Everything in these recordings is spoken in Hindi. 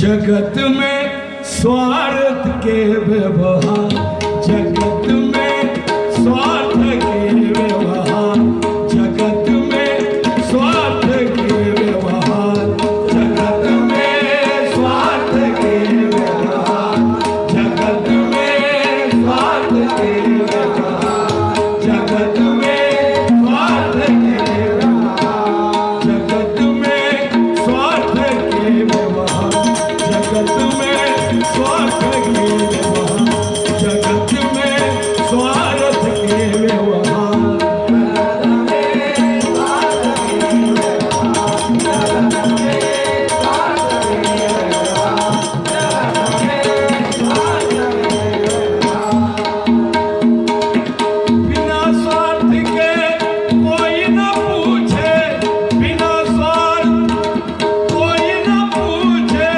जगत में स्वार्थ के व्यवहार, जगत में स्वार्थ के व्यवहार, जगत में स्वार्थ के व्यवहार, जगत में स्वार्थ के व्यवहार, जगत में स्वार्थ के व्यवहार, जगत में स्वार्थ के व्यवहार, जगत में स्वार्थ के व्यवहार, जगत में स्वार्थ के व्यवहार, जगत में स्वार्थ के व्यवहार, बिना स्वार्थ के कोई न पूछे, बिना स्वार्थ कोई न पूछे,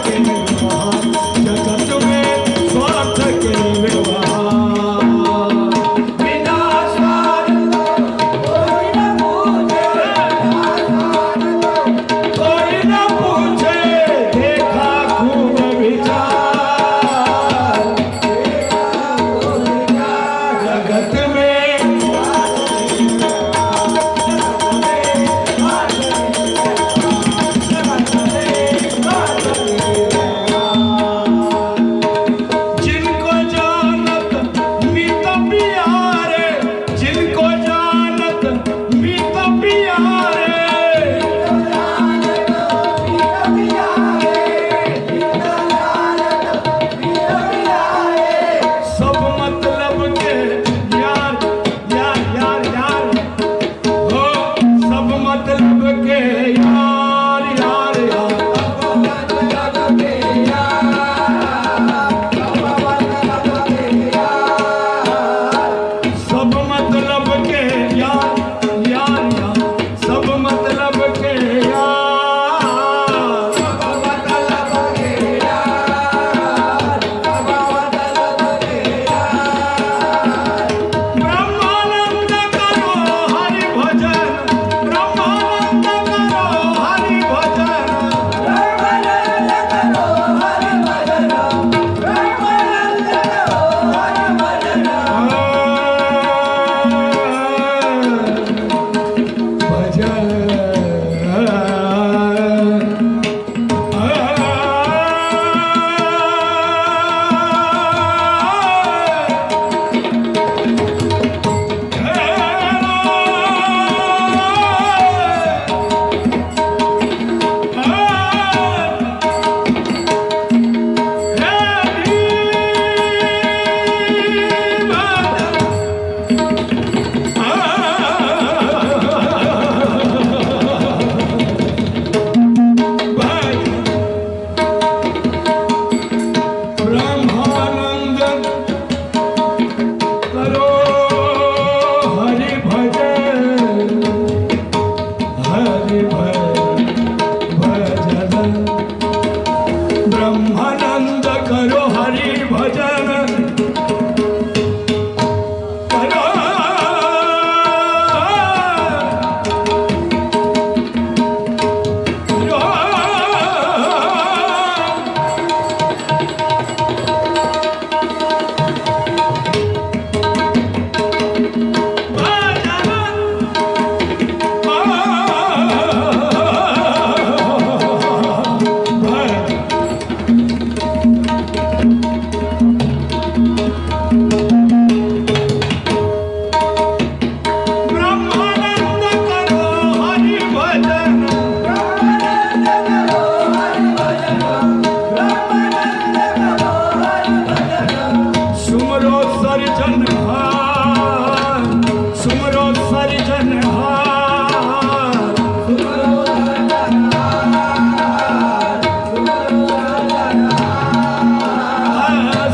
के व्यवहार, जगत में स्वार्थ के व्यवहार। बिना स्वार्थ कोई न पूछे, देखा खूब विचार, जगत में जिनको जानत मीत प्यारे, जिनको जानत मीत प्यारे, सब मतलब के यार यार यार यार हो, सब मतलब के यार यार यार, सब मतलब के यार यार यार, सब मतलब के यार, ब्रह्मानंद करो हरि भजन, ब्रह्मानंद करो हरि भजन, ब्रह्मानंद करो हरि भजन, हरि भजन, ब्रह्मानंद करो हरि भजन, करो ब्रह्मानंद करो हरि भजन, सुमरो सर्जनहार, सुमरो सर्जनहार,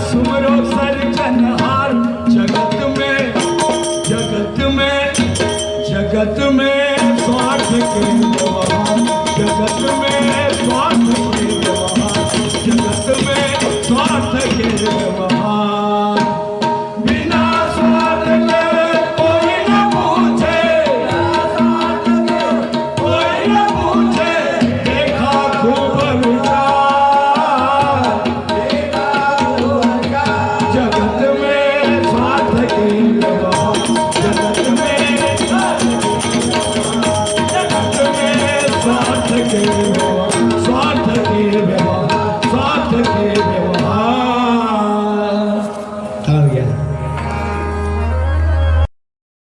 सुमरो सर्जनहार, जगत में स्वार्थ के